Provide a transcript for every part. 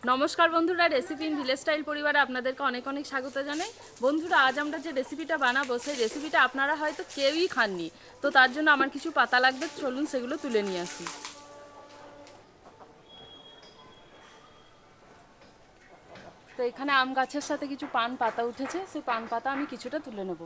নমস্কার বন্ধুরা, recipe in village style পরিবারে আপনাদেরকে অনেক অনেক স্বাগত জানাই। বন্ধুরা, আজ আমরা যে রেসিপিটা বানাবো সেই রেসিপিটা আপনারা হয়তো কেউই খাননি, তো তার জন্য আমার কিছু পাতা লাগবে। চলুন সেগুলো তুলে নিয়ে আসি। তো এখানে আম গাছের সাথে কিছু পান পাতা উঠেছে, সেই পান পাতা আমি কিছুটা তুলে নেব।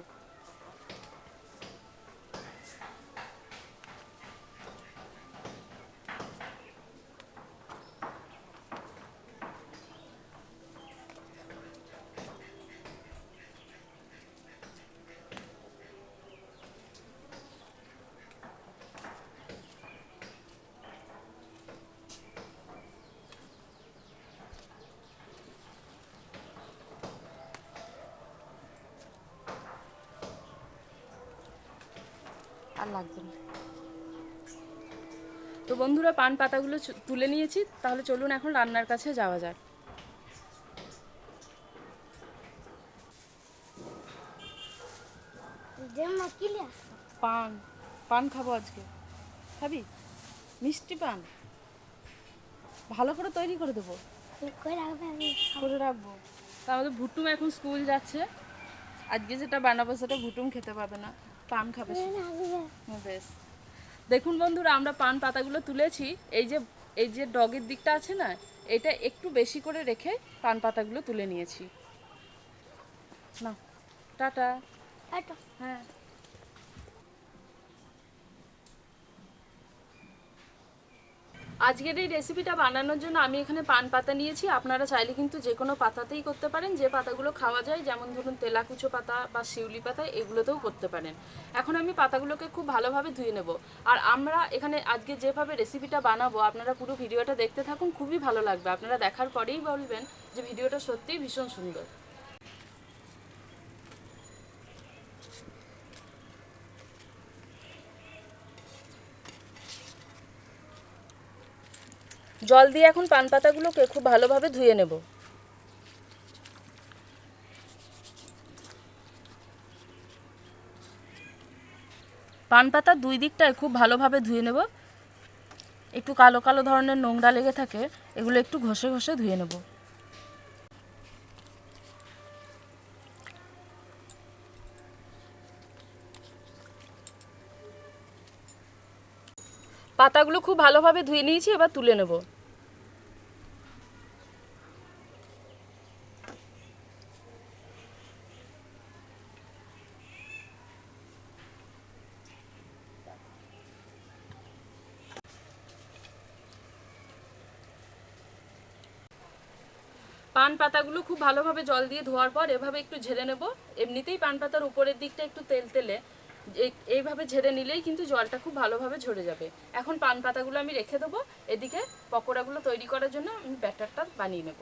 আর লাগবে না। তো বন্ধুরা, পান পাতাগুলো তুলে নিয়েছি, তাহলে চলুন এখন রান্নার কাছে যাওয়া যাক। পান পান খাবো আজকে। খাবি মিষ্টি পান? ভালো করে তৈরি করে দেবো, করে রাখবো। তা আমাদের ভুটুম এখন স্কুল যাচ্ছে, আজকে যেটা বানাবো সেটা ভুটুম খেতে পাবে না, পান খাবে। বেশ, দেখুন বন্ধুরা, আমরা পান পাতাগুলো তুলেছি। এই যে ডগের দিকটা আছে না, এটা একটু বেশি করে রেখে পান পাতাগুলো তুলে নিয়েছি। না, টাটা। হ্যাঁ, আজকের এই রেসিপিটা বানানোর জন্য আমি এখানে পান পাতা নিয়েছি। আপনারা চাইলে কিন্তু যে কোনো পাতাতেই করতে পারেন, যে পাতাগুলো খাওয়া যায়, যেমন ধরুন তেলাকুচো পাতা বা শিউলি পাতা, এগুলোতেও করতে পারেন। এখন আমি পাতাগুলোকে খুব ভালোভাবে ধুয়ে নেব। আর আমরা এখানে আজকে যেভাবে রেসিপিটা বানাবো, আপনারা পুরো ভিডিওটা দেখতে থাকুন, খুবই ভালো লাগবে। আপনারা দেখার পরেই বলবেন যে ভিডিওটা সত্যিই ভীষণ সুন্দর। জল দিয়ে এখন পান পাতাগুলোকে খুব ভালোভাবে ধুয়ে নেব। পান পাতার দুই দিকটায় খুব ভালোভাবে ধুয়ে নেব। একটু কালো কালো ধরনের নোংরা লেগে থাকে, এগুলো একটু ঘষে ঘষে ধুয়ে নেব। পাতাগুলো খুব ভালোভাবে ধুয়ে নিয়েছি, এবার তুলে নেব। পান পাতাগুলো খুব ভালোভাবে জল দিয়ে ধোয়ার পর এভাবে একটু ঝেড়ে নেব। এমনিতেই পান পাতার উপরের দিকটা একটু তেল তেলে, এইভাবে ঝেড়ে নিলেই কিন্তু জলটা খুব ভালোভাবে ঝরে যাবে। এখন পান পাতাগুলো আমি রেখে দেবো। এদিকে পকোড়াগুলো তৈরি করার জন্য আমি ব্যাটারটা বানিয়ে নেব।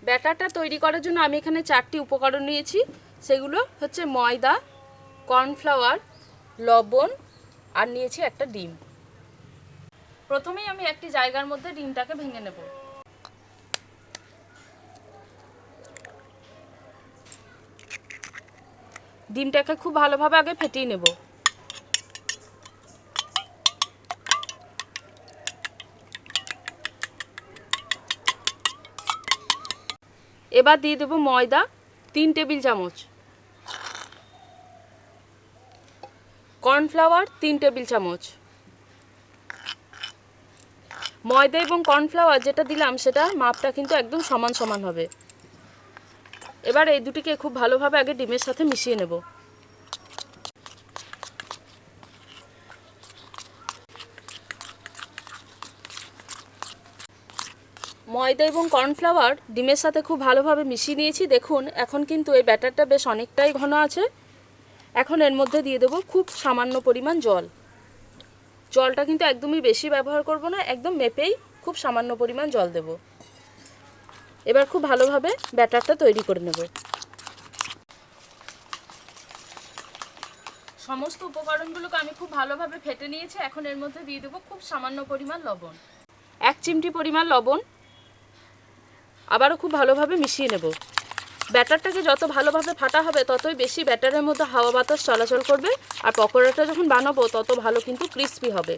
ব্যাটারটা তৈরি করার জন্য আমি এখানে 4টি উপকরণ নিয়েছি। সেগুলো হচ্ছে ময়দা, কর্নফ্লাওয়ার, লবণ, আর নিয়েছি একটা ডিম। প্রথমেই আমি একটি জায়গার মধ্যে ডিমটাকে ভেঙে নেব। ডিমটাকে খুব ভালোভাবে আগে ফেটিয়ে নেব। এবার দিয়ে দেব ময়দা 3 টেবিল চামচ, কর্নফ্লাওয়ার 3 টেবিল চামচ। ময়দা এবং কর্নফ্লাওয়ার যেটা দিলাম সেটা মাপটা কিন্তু একদম সমান সমান হবে। এবার এই দুটিকে খুব ভালোভাবে আগে ডিমের সাথে মিশিয়ে নেব। ময়দা এবং কর্নফ্লাওয়ার ডিমের সাথে খুব ভালোভাবে মিশিয়ে নিয়েছি। দেখুন, এখন কিন্তু এই ব্যাটারটা বেশ অনেকটাই ঘন আছে। এখন এর মধ্যে দিয়ে দেবো খুব সামান্য পরিমাণ জল। জলটা কিন্তু একদমই বেশি ব্যবহার করব না, একদম মেপেই খুব সামান্য পরিমাণ জল দেব। এবার খুব ভালোভাবে ব্যাটারটা তৈরি করে নেব। সমস্ত উপকরণগুলোকে আমি খুব ভালোভাবে ফেটে নিয়েছি। এখন এর মধ্যে দিয়ে দেবো খুব সামান্য পরিমাণ লবণ, 1 চিমটি পরিমাণ লবণ। আবারও খুব ভালোভাবে মিশিয়ে নেব। ব্যাটারটাকে যত ভালোভাবে ফাটা হবে ততই বেশি ব্যাটারের মধ্যে হাওয়া বাতাস চলাচল করবে, আর পকোড়াটা যখন বানাবো তত ভালো কিন্তু ক্রিস্পি হবে।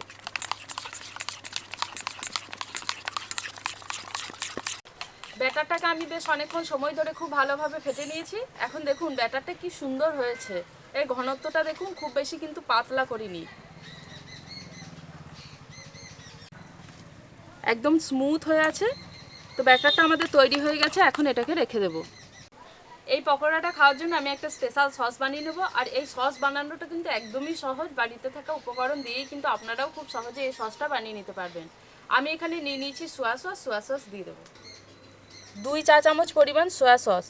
ব্যাটারটাকে আমি বেশ অনেকক্ষণ সময় ধরে খুব ভালোভাবে ফেটে নিয়েছি। এখন দেখুন ব্যাটারটা কি সুন্দর হয়েছে। এর ঘনত্বটা দেখুন, খুব বেশি কিন্তু পাতলা করিনি, একদম স্মুথ হয়ে আছে। তো ব্যাটারটা আমাদের তৈরি হয়ে গেছে, এখন এটাকে রেখে দেব। এই পকোড়াটা খাওয়ার জন্য আমি একটা স্পেশাল সস বানিয়ে নেব। আর এই সস বানানোটা কিন্তু একদমই সহজ, বাড়িতে থাকা উপকরণ দিয়েই কিন্তু আপনারাও খুব সহজে এই সসটা বানিয়ে নিতে পারবেন। আমি এখানে নিয়ে নিয়েছি সোয়া সস দিয়ে দেবো 2 চা চামচ পরিমাণ সোয়া সস।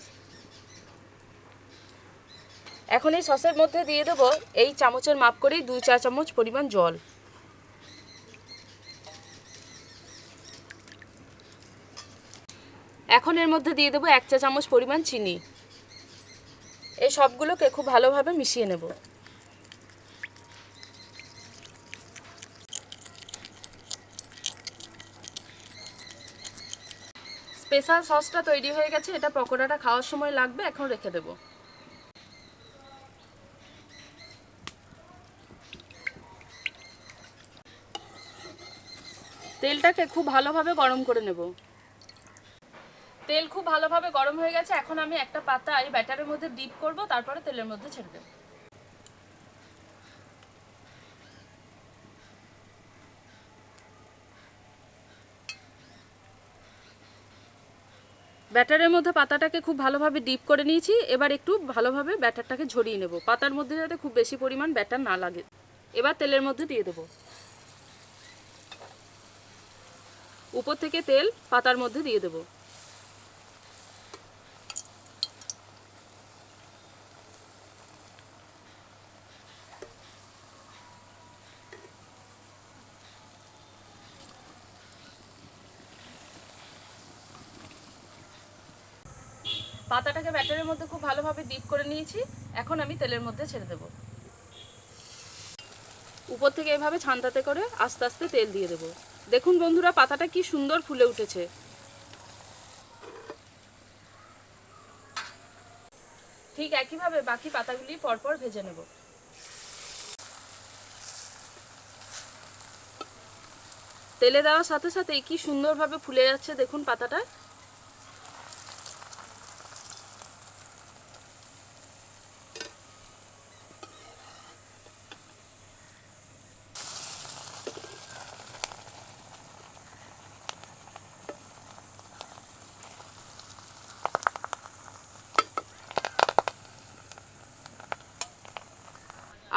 এখন এই সসের মধ্যে দিয়ে দেবো এই চামচের মাপ করেই 2 চা চামচ পরিমাণ জল। এখন এর মধ্যে দিয়ে দেবো 1 চা চামচ পরিমাণ চিনি। এই সবগুলোকে খুব ভালোভাবে মিশিয়ে নেব। স্পেশাল সসটা তৈরি হয়ে গেছে, এটা পকোড়াটা খাওয়ার সময় লাগবে, এখন রেখে দেব। তেলটাকে খুব ভালোভাবে গরম করে নেব। তেল খুব ভালোভাবে গরম হয়ে গেছে, এখন আমি একটা পাতা এই ব্যাটারের মধ্যে ডিপ করব, তারপরে তেলের মধ্যে ছেড়ে দেব। ব্যাটারের মধ্যে পাতাটাকে খুব ভালোভাবে ডিপ করে নিয়েছি। এবার একটু ভালোভাবে ব্যাটারটাকে ঝরিয়ে নেব, পাতার মধ্যে যাতে খুব বেশি পরিমাণ ব্যাটার না লাগে। এবার তেলের মধ্যে দিয়ে দেব। উপর থেকে তেল পাতার মধ্যে দিয়ে দেব। পাতাটাকে ব্যাটারের মধ্যে খুব ভালোভাবে ডিপ করে নিয়েছি, এখন আমি তেলের মধ্যে ছেড়ে দেব। উপর থেকে এভাবে ছান্তাতে করে আস্তে আস্তে তেল দিয়ে দেব। দেখুন বন্ধুরা, পাতাটা কি সুন্দর ফুলে উঠেছে। ঠিক একইভাবে বাকি পাতাগুলি পরপর ভেজে নেব। তেলে দেওয়ার সাথে সাথে কি সুন্দরভাবে ফুলে যাচ্ছে দেখুন পাতাটা।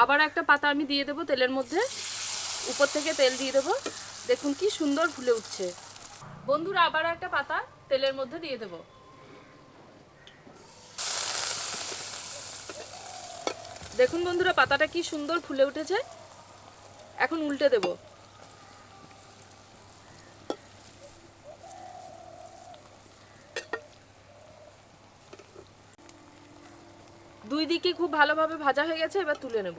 আবার একটা পাতা আমি দিয়ে দেবো তেলের মধ্যে, উপর থেকে তেল দিয়ে দেবো। দেখুন কি সুন্দর ফুলে উঠছে। বন্ধুরা, আবার একটা পাতা তেলের মধ্যে দিয়ে দেব। দেখুন বন্ধুরা, পাতাটা কি সুন্দর ফুলে উঠেছে। এখন উল্টে দেব। দুই দিকে খুব ভালোভাবে ভাজা হয়ে গেছে, এবার তুলে নেব।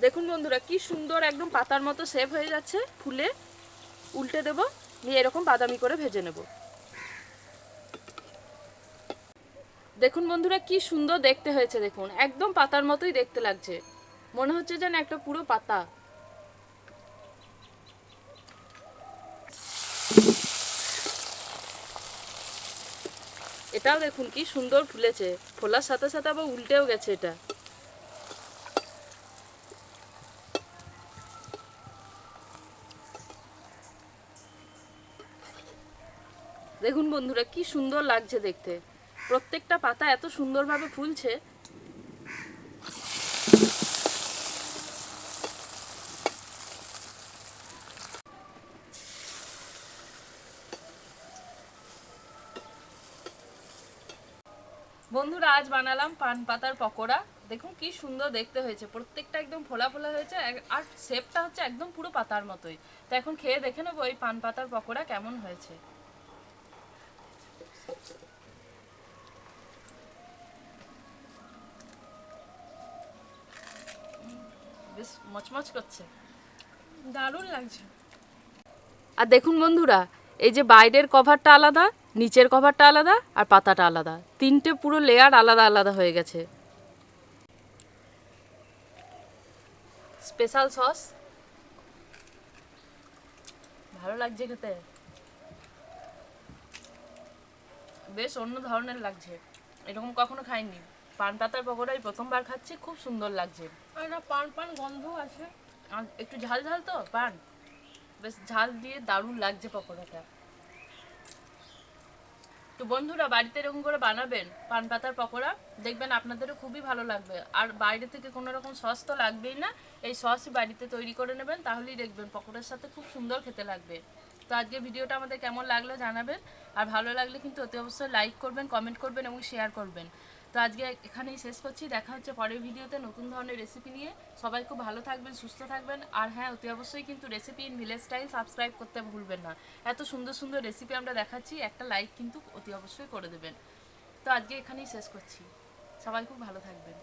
দেখুন বন্ধুরা, কি সুন্দর একদম পাতার মতো শেপ হয়ে যাচ্ছে ফুলে। উল্টে দেব, নিয়ে এরকম বাদামি করে ভেজে নেব। দেখুন বন্ধুরা, কি সুন্দর দেখতে হয়েছে। দেখুন একদম পাতার মতোই দেখতে লাগছে, মনে হচ্ছে যেন একটা পুরো পাতা। এটাও দেখুন কি সুন্দর ফুলেছে, ফোলার সাথে সাথে আবার উল্টেও গেছে এটা। দেখুন বন্ধুরা, কি সুন্দর লাগছে দেখতে। প্রত্যেকটা পাতা এত সুন্দরভাবে ফুলছে। বন্ধুরা, আজ বানালাম পান পাতার পকোড়া। দেখুন কি সুন্দর দেখতে হয়েছে, প্রত্যেকটা একদম ফোলা ফোলা হয়েছে, আর শেপটা হচ্ছে একদম পুরো পাতার মতোই। তো এখন খেয়ে দেখে নেবো এই পান পাতার পকোড়া কেমন হয়েছে। বেশ মচমচ করছে, দারুণ লাগছে। আর দেখুন বন্ধুরা, এই যে বাইরের কভারটা আলাদা, নিচের কভারটা আলাদা, আর পাতাটা আলাদা, তিনটে পুরো লেয়ার আলাদা আলাদা হয়ে গেছে। স্পেশাল সস, ভালো লাগছে খেতে, বেশ অন্য ধরনের লাগছে, এরকম কখনো খাইনি। পান পাতার পকোড়াই প্রথমবার খাচ্ছি, খুব সুন্দর লাগছে। একটা পান পান গন্ধ আছে, আর একটু ঝাল ঝাল তো পান, বেশ ঝাল দিয়ে দারুণ লাগছে পকোড়াটা। তো বন্ধুরা বাড়িতে এরকম করে বানাবেন পান পাতার পকোড়া, দেখবেন আপনাদেরও খুবই ভালো লাগবে। আর বাইরে থেকে কোনো রকম সস তো লাগবেই না, এই সসই বাড়িতে তৈরি করে নেবেন, তাহলেই দেখবেন পকোড়ার সাথে খুব সুন্দর খেতে লাগবে। তো আজকে ভিডিওটা আমাদের কেমন লাগলো জানাবেন, আর ভালো লাগলে কিন্তু অতি অবশ্যই লাইক করবেন, কমেন্ট করবেন এবং শেয়ার করবেন। তো আজকে এখানেই শেষ করছি, দেখা হচ্ছে পরের ভিডিওতে নতুন ধরনের রেসিপি নিয়ে। সবাই খুব ভালো থাকবেন, সুস্থ থাকবেন। আর হ্যাঁ, অতি অবশ্যই কিন্তু recipe in village style subscribe করতে ভুলবেন না। এত সুন্দর সুন্দর রেসিপি আমরা দেখাচ্ছি, একটা লাইক কিন্তু অতি অবশ্যই করে দেবেন। তো আজকে এখানেই শেষ করছি, সবাই খুব ভালো থাকবেন।